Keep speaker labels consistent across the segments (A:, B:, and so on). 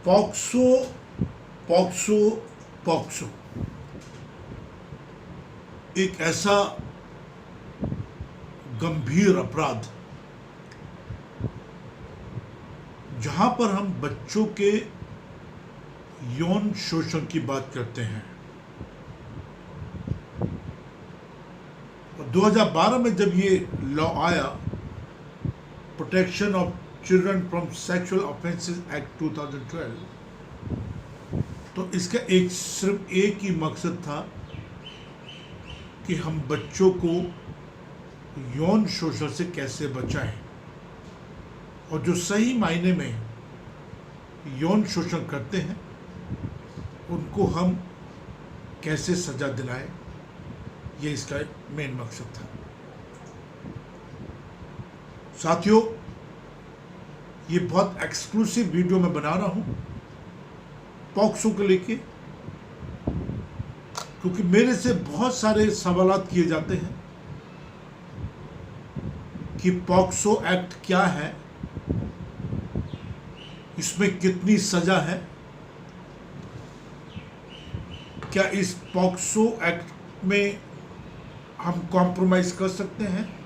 A: POCSO POCSO POCSO एक ऐसा गंभीर अपराध जहां पर हम बच्चों के यौन शोषण की बात करते हैं। और 2012 में जब ये लॉ आया, protection of children from sexual offences act 2012, तो इसका सिर्फ एक ही मकसद था कि हम बच्चों को यौन शोषण से कैसे बचाएं, और जो सही मायने में यौन शोषण करते हैं उनको हम कैसे सजा दिलाएं, ये इसका मेन मकसद था। साथियों, ये बहुत एक्सक्लूसिव वीडियो मैं बना रहा हूं पॉक्सो को लेके, क्योंकि मेरे से बहुत सारे सवालात किए जाते हैं कि पॉक्सो एक्ट क्या है, इसमें कितनी सजा है, क्या इस पॉक्सो एक्ट में हम कॉम्प्रोमाइज कर सकते हैं,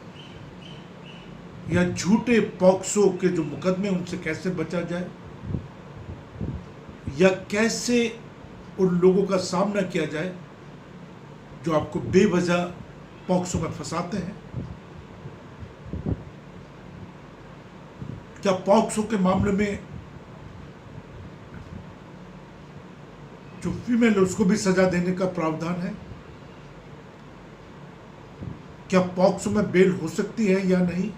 A: या झूठे पॉक्सो के जो मुकदमे उनसे कैसे बचा जाए, या कैसे उन लोगों का सामना किया जाए जो आपको बेवजह पॉक्सो में फंसाते हैं। क्या पॉक्सो के मामले में जो फीमेल है उसको भी सजा देने का प्रावधान है, क्या पॉक्सो में बेल हो सकती है या नहीं।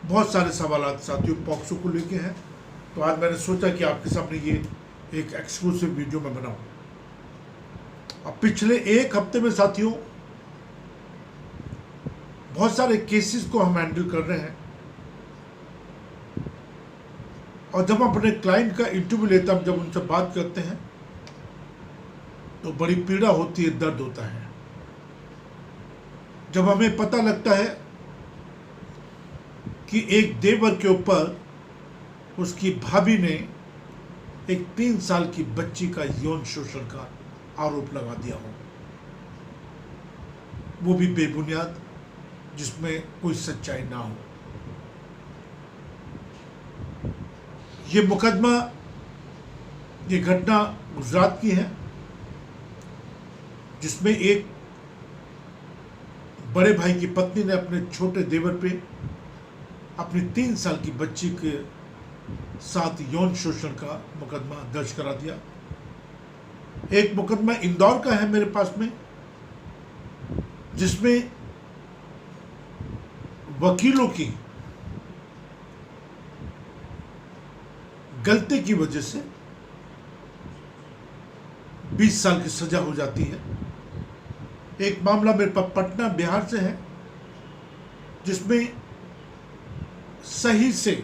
A: बहुत सारे सवाल साथियों पॉक्सो को लेके हैं, तो आज मैंने सोचा कि आपके सामने ये एक एक्सक्लूसिव वीडियो में बनाऊं। अब पिछले एक हफ्ते में साथियों बहुत सारे केसेस को हम हैंडल कर रहे हैं, और जब हम अपने क्लाइंट का इंटरव्यू लेते हैं, जब उनसे बात करते हैं तो बड़ी पीड़ा होती है, दर्द होता है। जब हमें पता लगता है कि एक देवर के ऊपर उसकी भाभी ने एक 3 साल की बच्ची का यौन शोषण का आरोप लगा दिया हो, वो भी बेबुनियाद, जिसमें कोई सच्चाई ना हो। ये मुकदमा, ये घटना गुजरात की है, जिसमें एक बड़े भाई की पत्नी ने अपने छोटे देवर पे अपनी 3 साल की बच्ची के साथ यौन शोषण का मुकदमा दर्ज करा दिया। एक मुकदमा इंदौर का है मेरे पास में, जिसमें वकीलों की गलती की वजह से 20 साल की सजा हो जाती है। एक मामला मेरे पास पटना बिहार से है, जिसमें सही से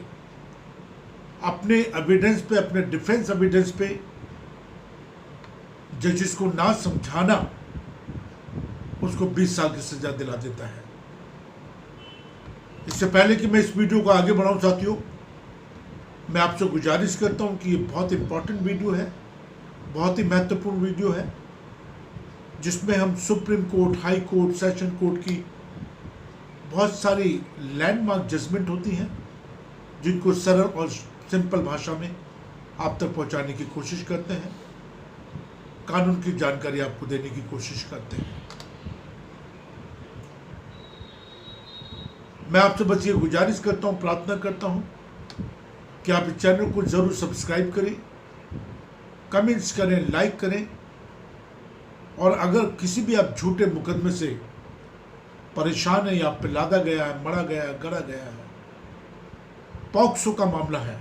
A: अपने एविडेंस पे, अपने डिफेंस एविडेंस पे जजिस को ना समझाना उसको 20 साल की सजा दिला देता है। इससे पहले कि मैं इस वीडियो को आगे बढ़ाऊं साथियों, मैं आपसे गुजारिश करता हूं कि ये बहुत इंपॉर्टेंट वीडियो है, बहुत ही महत्वपूर्ण वीडियो है, जिसमें हम supreme Court, high court, session court की बहुत सारी लैंडमार्क जजमेंट होती हैं, जिनको सरल और सिंपल भाषा में आप तक पहुंचाने की कोशिश करते हैं, कानून की जानकारी आपको देने की कोशिश करते हैं। मैं आपसे बस ये गुजारिश करता हूं, प्रार्थना करता हूं कि आप इस चैनल को जरूर सब्सक्राइब करें, कमेंट्स करें, लाइक करें, और अगर किसी भी आप झूठे मुकदमे से परेशान है, या आप पे लादा गया है, मरा गया है, गड़ा गया है, पॉक्सो का मामला है,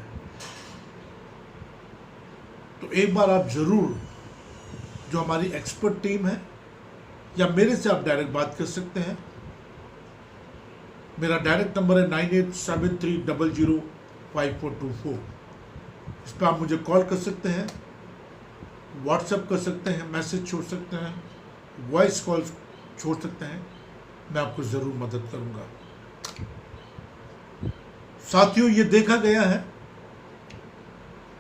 A: तो एक बार आप जरूर, जो हमारी एक्सपर्ट टीम है, या मेरे से आप डायरेक्ट बात कर सकते हैं। मेरा डायरेक्ट नंबर है 9873005424। इस पर आप मुझे कॉल कर सकते हैं, व्हाट्सएप कर सकते हैं, मैसेज छोड़ सकते हैं, वॉइस कॉल छोड़ सकते हैं, मैं आपको ज़रूर मदद करूंगा। साथियों, ये देखा गया है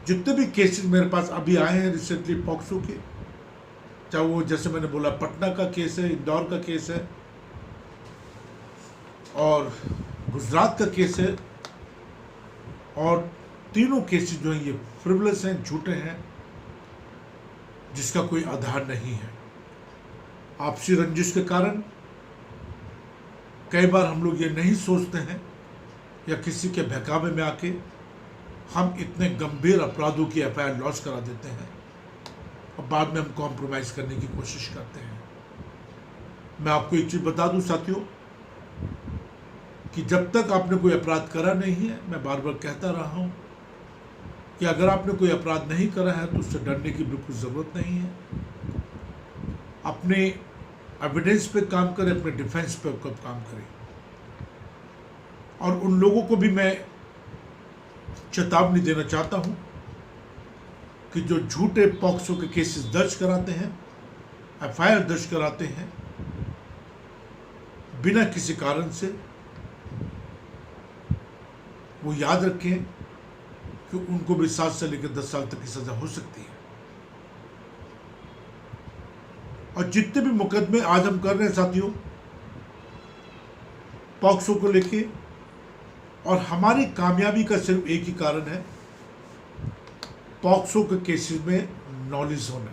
A: जितने भी केसेस मेरे पास अभी आए हैं रिसेंटली पॉक्सो के, चाहे वो जैसे मैंने बोला पटना का केस है, इंदौर का केस है और गुजरात का केस है, और तीनों केसेस जो हैं ये फ्रिवलेस हैं, झूठे हैं, जिसका कोई आधार नहीं है। आपसी रंजिश के कारण कई बार हम लोग ये नहीं सोचते हैं या किसी के बहकावे में आके हम इतने गंभीर अपराधों की एफआईआर लॉन्च करा देते हैं और बाद में हम कॉम्प्रोमाइज़ करने की कोशिश करते हैं। मैं आपको एक चीज़ बता दूं साथियों कि जब तक आपने कोई अपराध करा नहीं है, मैं बार बार कहता रहा हूं कि अगर आपने कोई अपराध नहीं करा है तो उससे डरने की बिल्कुल ज़रूरत नहीं है। अपने एविडेंस पे काम करें, अपने डिफेंस पे काम करें। और उन लोगों को भी मैं चेतावनी देना चाहता हूं कि जो झूठे पॉक्सो के केसेस दर्ज कराते हैं, एफआईआर दर्ज कराते हैं बिना किसी कारण से, वो याद रखें कि उनको भी 7 से लेकर 10 साल तक की सजा हो सकती है। और जितने भी मुकदमे आज हम कर रहे हैं साथियों पॉक्सो को लेके, और हमारी कामयाबी का सिर्फ एक ही कारण है, पॉक्सो के केसेस में नॉलेज होना।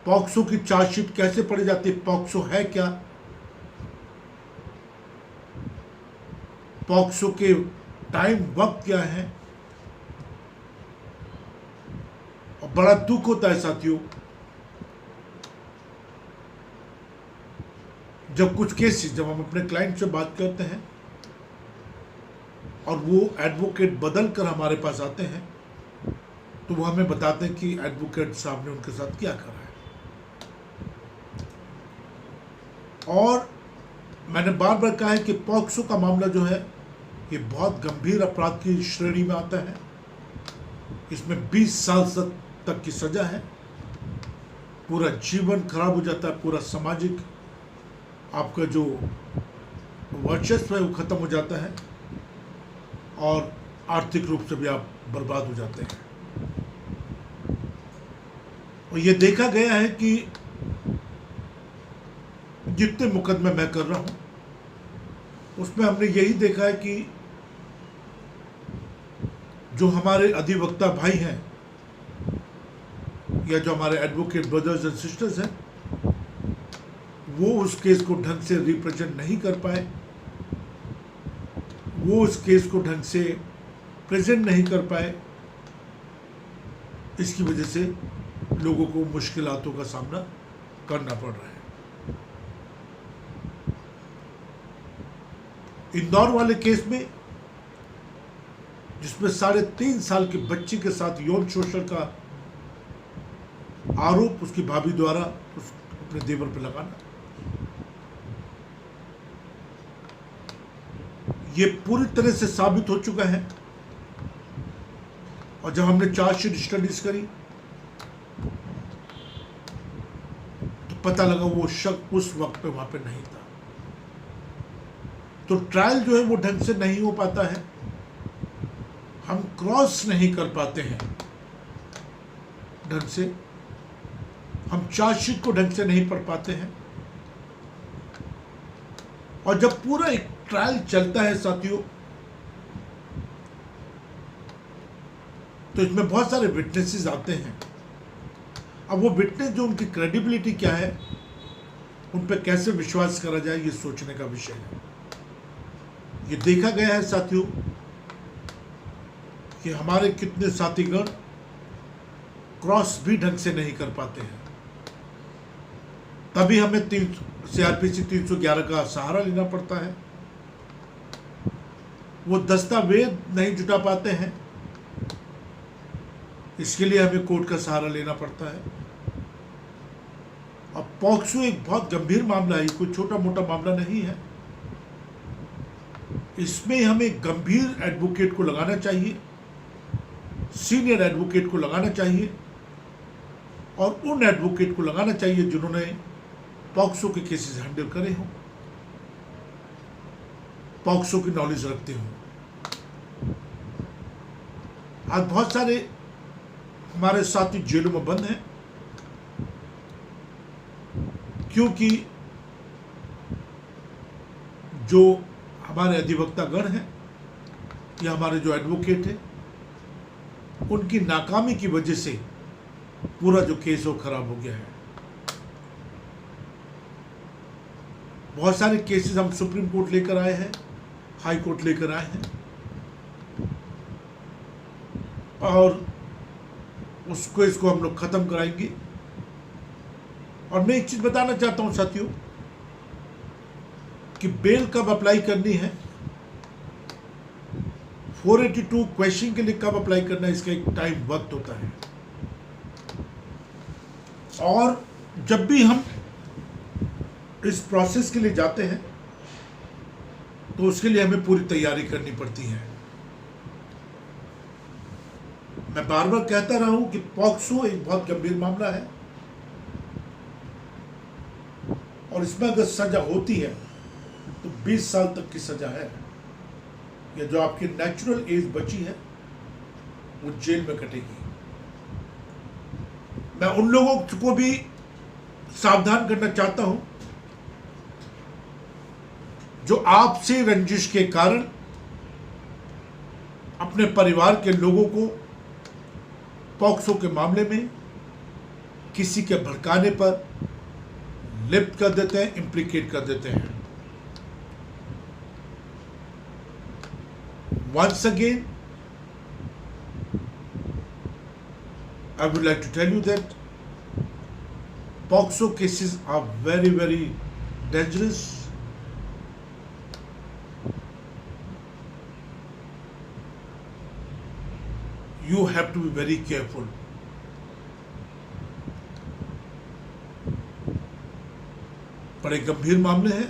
A: पॉक्सो की चार्जशीट कैसे पढ़ी जाती है, पॉक्सो है क्या, पॉक्सो के टाइम वक्त क्या है। और बड़ा दुख होता है साथियों जब कुछ केसेस, जब हम अपने क्लाइंट से बात करते हैं और वो एडवोकेट बदल कर हमारे पास आते हैं, तो वो हमें बताते हैं कि एडवोकेट साहब ने उनके साथ क्या करा है। और मैंने बार बार कहा है कि पॉक्सो का मामला जो है ये बहुत गंभीर अपराध की श्रेणी में आता है। इसमें 20 साल तक की सजा है, पूरा जीवन खराब हो जाता है, पूरा सामाजिक आपका जो वर्चस्व है वो खत्म हो जाता है और आर्थिक रूप से भी आप बर्बाद हो जाते हैं। और ये देखा गया है कि जितने मुकदमे मैं कर रहा हूं उसमें हमने यही देखा है कि जो हमारे अधिवक्ता भाई हैं या जो हमारे एडवोकेट ब्रदर्स एंड सिस्टर्स हैं, वो उस केस को ढंग से रिप्रेजेंट नहीं कर पाए, वो उस केस को ढंग से प्रेजेंट नहीं कर पाए। इसकी वजह से लोगों को मुश्किलातों का सामना करना पड़ रहा है। इंदौर वाले केस में, जिसमें 3.5 साल की बच्ची के साथ यौन शोषण का आरोप उसकी भाभी द्वारा अपने देवर पर लगाना, ये पूरी तरह से साबित हो चुका है। और जब हमने चार्जशीट स्टडीज करी तो पता लगा वो शख्स उस वक्त पे वहां पे नहीं था। तो ट्रायल जो है वो ढंग से नहीं हो पाता है, हम क्रॉस नहीं कर पाते हैं ढंग से, हम चार्जशीट को ढंग से नहीं पढ़ पाते हैं। और जब पूरा एक ट्रायल चलता है साथियों, तो इसमें बहुत सारे विटनेसेस आते हैं। अब वो विटनेस जो, उनकी क्रेडिबिलिटी क्या है, उन पर कैसे विश्वास करा जाए, ये सोचने का विषय है। ये देखा गया है साथियों कि हमारे कितने साथीगण क्रॉस भी ढंग से नहीं कर पाते हैं। तभी हमें CRPC 311 का सहारा लेना पड़ता है। वो दस्तावेज नहीं जुटा पाते हैं, इसके लिए हमें कोर्ट का सहारा लेना पड़ता है। अब पॉक्सो एक बहुत गंभीर मामला है, कोई छोटा मोटा मामला नहीं है। इसमें हमें गंभीर एडवोकेट को लगाना चाहिए, सीनियर एडवोकेट को लगाना चाहिए, और उन एडवोकेट को लगाना चाहिए जिन्होंने पॉक्सो के केसेस हैंडल करे हों, पॉक्सो की नॉलेज रखते हों। आज बहुत सारे हमारे साथी जेलों में बंद हैं क्योंकि जो हमारे अधिवक्तागण हैं या हमारे जो एडवोकेट हैं, उनकी नाकामी की वजह से पूरा जो केस वो खराब हो गया है। बहुत सारे केसेस हम सुप्रीम कोर्ट लेकर आए हैं, हाई कोर्ट लेकर आए हैं, और उस केस को हम लोग खत्म कराएंगे। और मैं एक चीज बताना चाहता हूं साथियों कि बेल कब अप्लाई करनी है, 482 क्वेश्चन के लिए कब अप्लाई करना है, इसका एक टाइम वक्त होता है। और जब भी हम इस प्रोसेस के लिए जाते हैं तो उसके लिए हमें पूरी तैयारी करनी पड़ती है। मैं बार बार कहता रहा हूं कि पॉक्सो एक बहुत गंभीर मामला है और इसमें अगर सजा होती है तो 20 साल तक की सजा है, या जो आपकी नेचुरल एज बची है वो जेल में कटेगी। मैं उन लोगों को भी सावधान करना चाहता हूं जो आपसे रंजिश के कारण अपने परिवार के लोगों को पॉक्सो के मामले में किसी के भड़काने पर लिप्त कर देते हैं, इम्प्लीकेट कर देते हैं। Once again, I would like to tell you that POXO cases are very, very dangerous. You have to be very careful. बड़े गंभीर मामले हैं,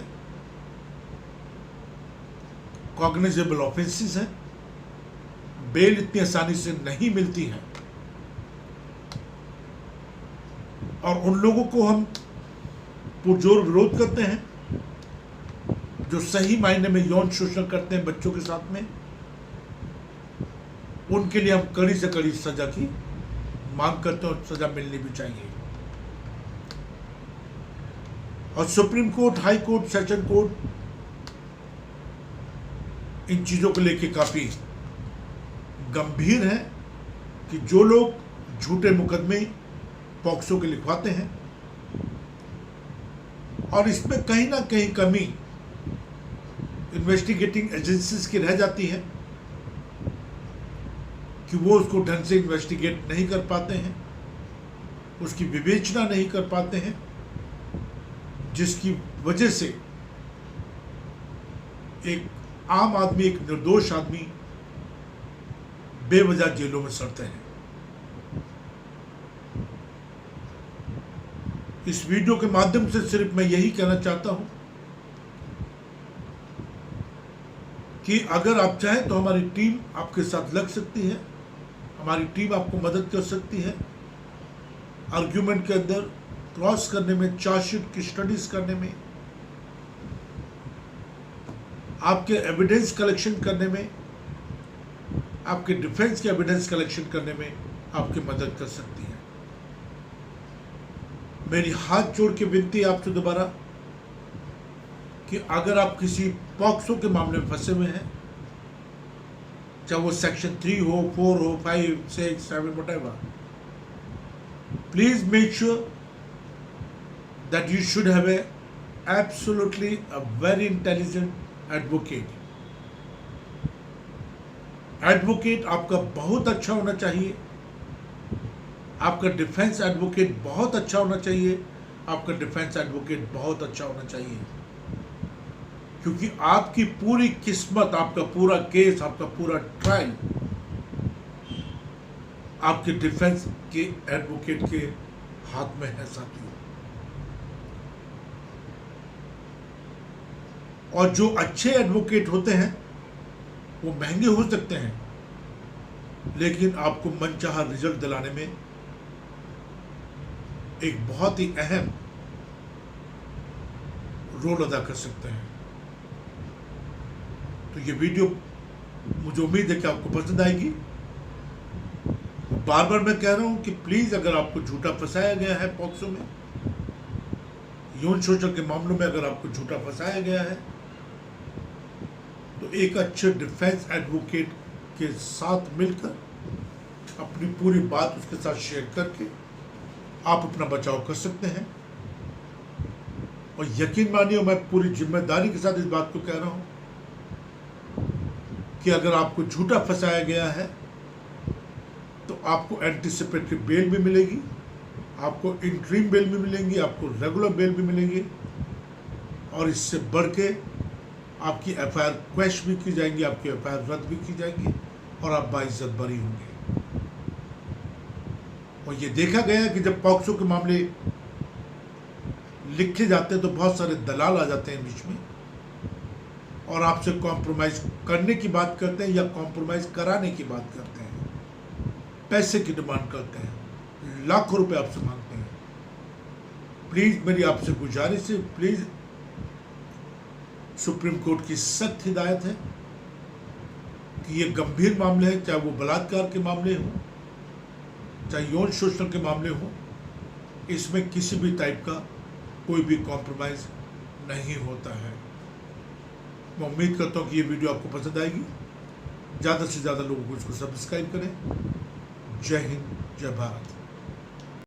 A: कॉग्निजेबल ऑफेंसेस हैं, बेल इतनी आसानी से नहीं मिलती है, और उन लोगों को हम पुरजोर विरोध करते हैं जो सही मायने में यौन शोषण करते हैं बच्चों के साथ में। उनके लिए हम कड़ी से कड़ी सजा की मांग करते हैं और सजा मिलनी भी चाहिए। और Supreme Court, high court, session court इन चीजों को लेके काफी गंभीर है कि जो लोग झूठे मुकदमे पॉक्सो के लिखवाते हैं, और इसमें कहीं ना कहीं कमी इन्वेस्टिगेटिंग एजेंसीज की रह जाती है कि वो उसको ढंग से इन्वेस्टिगेट नहीं कर पाते हैं, उसकी विवेचना नहीं कर पाते हैं, जिसकी वजह से एक आम आदमी, एक निर्दोष आदमी बेवजह जेलों में सड़ते हैं। इस वीडियो के माध्यम से सिर्फ मैं यही कहना चाहता हूं कि अगर आप चाहें तो हमारी टीम आपके साथ लग सकती है, हमारी टीम आपको मदद कर सकती है आर्ग्यूमेंट के अंदर क्रॉस करने में, चार्जशीट की स्टडीज करने में, आपके एविडेंस कलेक्शन करने में, आपके डिफेंस के एविडेंस कलेक्शन करने में आपकी मदद कर सकती है। मेरी हाथ जोड़ के विनती है आपसे दोबारा कि अगर आप किसी पॉक्सो के मामले में फंसे हुए हैं, चाहे वो सेक्शन 3 हो, 4 हो, 5, 6, 7, whatever, please make sure that you should have absolutely a very intelligent advocate. Advocate आपका बहुत अच्छा होना चाहिए, आपका डिफेंस एडवोकेट बहुत अच्छा होना चाहिए, आपका डिफेंस एडवोकेट बहुत अच्छा होना चाहिए, क्योंकि आपकी पूरी किस्मत, आपका पूरा केस, आपका पूरा ट्रायल आपके डिफेंस के एडवोकेट के हाथ में है साथियों। और जो अच्छे एडवोकेट होते हैं वो महंगे हो सकते हैं, लेकिन आपको मनचाहा रिजल्ट दिलाने में एक बहुत ही अहम रोल अदा कर सकते हैं। तो ये वीडियो मुझे उम्मीद है कि आपको पसंद आएगी। बार बार मैं कह रहा हूं कि प्लीज अगर आपको झूठा फंसाया गया है पॉक्सो में, यौन शोषण के मामलों में अगर आपको झूठा फंसाया गया है, तो एक अच्छे डिफेंस एडवोकेट के साथ मिलकर अपनी पूरी बात उसके साथ शेयर करके आप अपना बचाव कर सकते हैं। और यकीन मानिए, मैं पूरी जिम्मेदारी के साथ इस बात को कह रहा हूं कि अगर आपको झूठा फंसाया गया है तो आपको एंटीसिपेटरी बेल भी मिलेगी, आपको इंटरिम बेल भी मिलेंगी, आपको रेगुलर बेल भी मिलेंगी, और इससे बढ़ के आपकी एफआईआर क्वैश भी की जाएंगी, आपकी एफआईआर रद्द भी की जाएगी और आप बाइज्जत बरी होंगे। और ये देखा गया है कि जब पॉक्सो के मामले लिखे जाते हैं तो बहुत सारे दलाल आ जाते हैं बीच में और आपसे कॉम्प्रोमाइज करने की बात करते हैं या कॉम्प्रोमाइज कराने की बात करते हैं, पैसे की डिमांड करते हैं, लाखों रुपए आपसे मांगते हैं। प्लीज मेरी आपसे गुजारिश है, प्लीज सुप्रीम कोर्ट की सख्त हिदायत है कि ये गंभीर मामले हैं, चाहे वो बलात्कार के मामले हों, चाहे यौन शोषण के मामले हों, इसमें किसी भी टाइप का कोई भी कॉम्प्रोमाइज नहीं होता है। मैं उम्मीद करता हूँ कि ये वीडियो आपको पसंद आएगी। ज़्यादा से ज़्यादा लोगों को इसको सब्सक्राइब करें। जय हिंद, जय भारत।